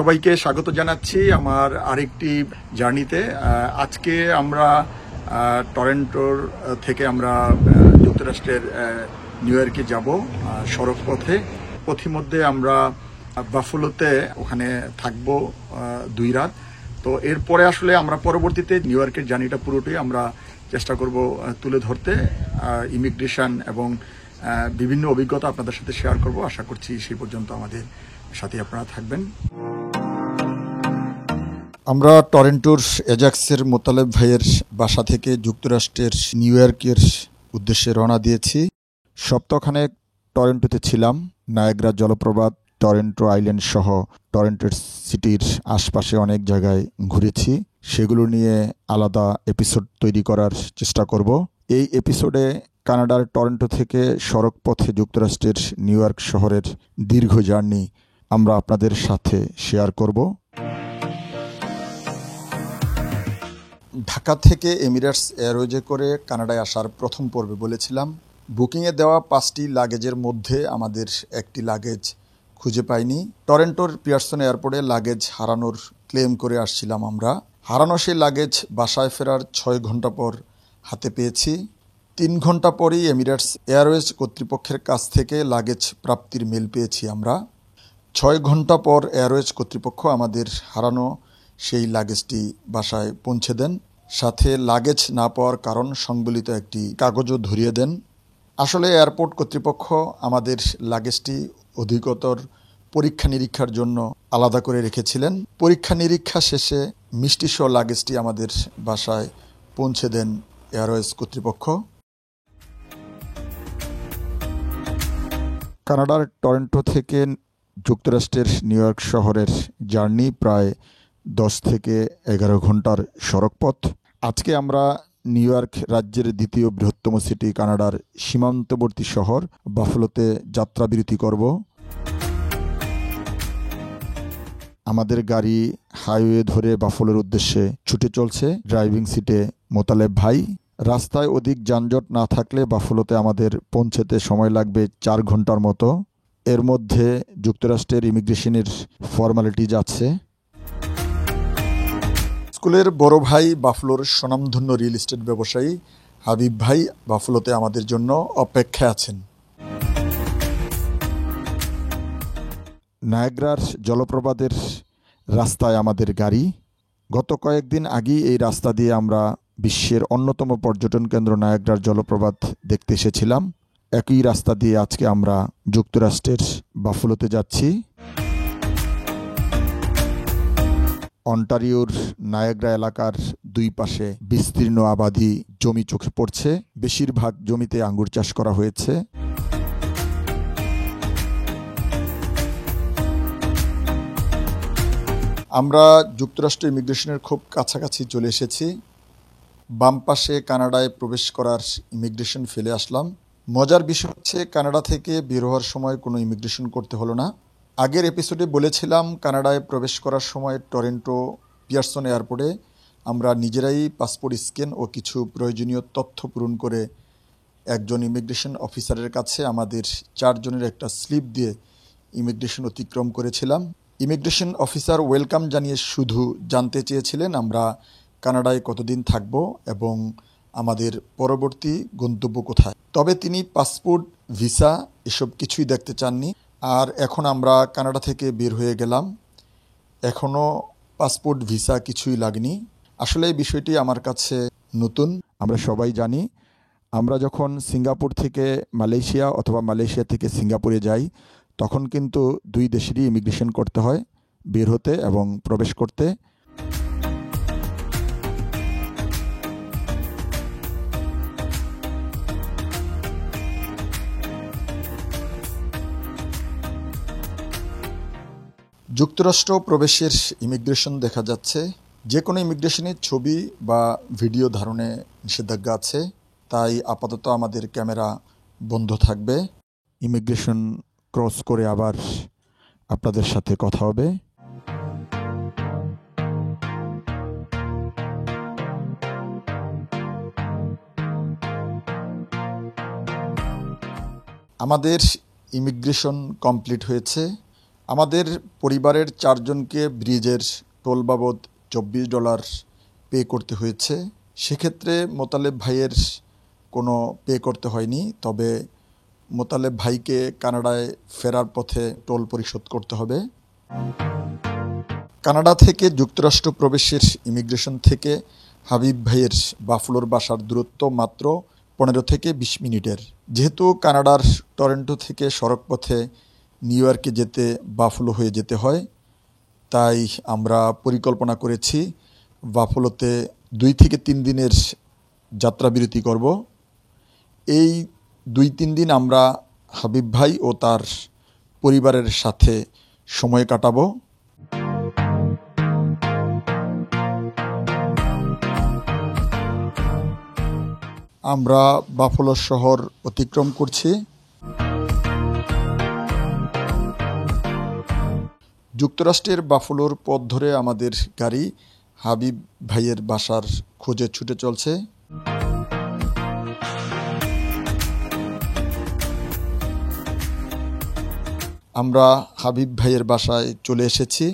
সবাইকে স্বাগত জানাচ্ছি আমার আরেকটি জার্নিতে। আজকে আমরা টরন্টোর থেকে আমরা যুক্তরাষ্ট্রের নিউ ইয়র্কে যাব সড়ক পথে। পথিমধ্যে আমরা বাফেলোতে ওখানে থাকব 2 রাত। তো এরপরে আসলে আমরা পরবর্তীতে নিউ ইয়র্কের জার্নিটা পুরোটাই আমরা চেষ্টা করব তুলে ধরতে, ইমিগ্রেশন এবং বিভিন্ন অভিজ্ঞতা আপনাদের সাথে শেয়ার করব। আশা করছি সেই পর্যন্ত আমাদের সাথে আপনারা থাকবেন। আমরা টরন্টোর এজাক্সের মোতালেব ভাইয়ের বাসা থেকে যুক্তরাষ্ট্রের নিউ ইয়র্কের উদ্দেশ্যে রওনা দিয়েছি। সপ্তাহখানেক টরন্টোতে ছিলাম। নায়াগ্রা জলপ্রপাত, টরন্টো আইল্যান্ড সহ টরন্টোর সিটির আশপাশে অনেক জায়গায় ঘুরেছি। সেগুলো নিয়ে আলাদা এপিসোড তৈরি করার চেষ্টা করব। এই এপিসোডে কানাডার টরন্টো থেকে সড়ক পথে যুক্তরাষ্ট্রের নিউ ইয়র্ক শহরের দীর্ঘ জার্নি আমরা আপনাদের সাথে শেয়ার করব। ঢাকা থেকে এমিরেটস এয়ারওয়েজে করে কানাডায় আসার প্রথম পর্বে বলেছিলাম, বুকিংয়ে দেওয়া 5টি লাগেজের মধ্যে আমাদের একটি লাগেজ খুঁজে পাইনি। টরন্টোর পিয়ারসন এয়ারপোর্টে লাগেজ হারানোর ক্লেম করে আসছিলাম আমরা। হারানো সেই লাগেজ বাসায় ফেরার 6 ঘন্টা পর হাতে পেয়েছি। 3 ঘন্টা পরই এমিরেটস এয়ারওয়েজ কর্তৃপক্ষের কাছ থেকে লাগেজ প্রাপ্তির মেল পেয়েছি আমরা। 6 ঘন্টা পর এয়ারওয়েজ কর্তৃপক্ষ আমাদের হারানো সেই লাগেজটি বাসায় পৌঁছে দেন। সাথে লাগেজ না পাওয়ার কারণ সংবলিত একটি কাগজও ধরিয়ে দেন। আসলে এয়ারপোর্ট কর্তৃপক্ষ আমাদের লাগেজটি অধিকতর পরীক্ষা নিরীক্ষার জন্য আলাদা করে রেখেছিলেন। পরীক্ষা নিরীক্ষা শেষে মিষ্টিসহ লাগেজটি আমাদের বাসায় পৌঁছে দেন এয়ারওয়েজ কর্তৃপক্ষ। কানাডার টরন্টো থেকে যুক্তরাষ্ট্রের নিউ ইয়র্ক শহরের জার্নি প্রায় 10 থেকে 11 ঘন্টার সড়কপথ। আজকে আমরা নিউ ইয়র্ক রাজ্যের দ্বিতীয় বৃহত্তম সিটি কানাডার সীমান্তবর্তী শহর বাফেলোতে যাত্রাবিরতি করব। আমাদের গাড়ি হাইওয়ে ধরে বাফেলোর উদ্দেশ্যে ছুটে চলছে। ড্রাইভিং সিটে মোতালেব ভাই। রাস্তায় অধিক যানজট না থাকলে বাফেলোতে আমাদের পৌঁছতে সময় লাগবে 4 ঘন্টার মতো। এর মধ্যে যুক্তরাষ্ট্রের ইমিগ্রেশনের ফর্মালিটিজ আছে। স্কুলের বড় ভাই বাফেলোর স্বনামধন্য রিয়েল এস্টেট ব্যবসায়ী হাবিব ভাই বাফেলোতে আমাদের জন্য অপেক্ষায় আছেন। নায়াগ্রার জলপ্রপাতের রাস্তায় আমাদের গাড়ি। গত কয়েকদিন আগেই এই রাস্তা দিয়ে আমরা বিশ্বের অন্যতম পর্যটন কেন্দ্র নায়াগ্রার জলপ্রপাত দেখতে এসেছিলাম। একই রাস্তা দিয়ে আজকে আমরা যুক্তরাষ্ট্রের বাফেলোতে যাচ্ছি। অন্টারিওর নায়াগ্রা এলাকার 2 পাশে বিস্তীর্ণ আবাদি জমি চোখে পড়ছে। বেশিরভাগ জমিতে আঙ্গুর চাষ করা হয়েছে। আমরা যুক্তরাষ্ট্র ইমিগ্রেশনের খুব কাছাকাছি চলে এসেছি। বাম পাশে কানাডায় প্রবেশ করার ইমিগ্রেশন ফেলে আসলাম। মজার বিষয় হচ্ছে কানাডা থেকে বের হওয়ার সময় কোনো ইমিগ্রেশন করতে হলো না। আগের এপিসোডে বলেছিলাম কানাডায় প্রবেশ করার সময় টরন্টো পিয়ারসন এয়ারপোর্টে আমরা নিজেরাই পাসপোর্ট স্ক্যান ও কিছু প্রয়োজনীয় তথ্য পূরণ করে একজন ইমিগ্রেশন অফিসারের কাছে আমাদের 4 জনের একটা স্লিপ দিয়ে ইমিগ্রেশন অতিক্রম করেছিলাম। ইমিগ্রেশন অফিসার ওয়েলকাম জানিয়ে শুধু জানতে চেয়েছিলেন আমরা কানাডায় কতদিন থাকব এবং আমাদের পরবর্তী গন্তব্য কোথায়। তবে তিনি পাসপোর্ট, ভিসা এসব কিছুই দেখতে চাননি। আর এখন আমরা কানাডা থেকে বের হয়ে গেলাম। এখনও পাসপোর্ট, ভিসা কিছুই লাগেনি। আসলে এই বিষয়টি আমার কাছে নতুন। আমরা সবাই জানি আমরা যখন সিঙ্গাপুর থেকে মালয়েশিয়া অথবা মালয়েশিয়া থেকে সিঙ্গাপুরে যাই তখন কিন্তু 2 দেশেরই ইমিগ্রেশন করতে হয় বের হতে এবং প্রবেশ করতে। যুক্তরাষ্ট্র প্রবেশের ইমিগ্রেশন দেখা যাচ্ছে। যে কোনো ইমিগ্রেশনের ছবি বা ভিডিও ধারণে নিষেধাজ্ঞা আছে, তাই আপাতত আমাদের ক্যামেরা বন্ধ থাকবে। ইমিগ্রেশন ক্রস করে আবার আপনাদের সাথে কথা হবে। আমাদের ইমিগ্রেশন কমপ্লিট হয়েছে। আমাদের পরিবারের 4 জনকে ব্রিজের টোল বাবদ $24 পে করতে হয়েছে। সেক্ষেত্রে মোতালেব ভাইয়ের কোনো পে করতে হয়নি, তবে মোতালেব ভাইকে কানাডায় ফেরার পথে টোল পরিশোধ করতে হবে। কানাডা থেকে যুক্তরাষ্ট্র প্রবেশের ইমিগ্রেশন থেকে হাবিব ভাইয়ের বাফলোর বাসার দূরত্ব মাত্র 15 থেকে 20 মিনিটের। যেহেতু কানাডার টরন্টো থেকে সড়কপথে নিউ ইয়র্কে যেতে বাফলো হয়ে যেতে হয়, তাই আমরা পরিকল্পনা করেছি বাফলোতে 2 থেকে 3 দিনের যাত্রাবিরতি করব। এই 2-3 দিন আমরা হাবিব ভাই ও তার পরিবারের সাথে সময় কাটাবো। আমরা বাফলো শহর অতিক্রম করছি। যুক্তরাষ্ট্রের বাফলোর পথ ধরে আমাদের গাড়ি হাবিব ভাইয়ের বাসার খোঁজে ছুটে চলছে। আমরা হাবিব ভাইয়ের বাসায় চলে এসেছি।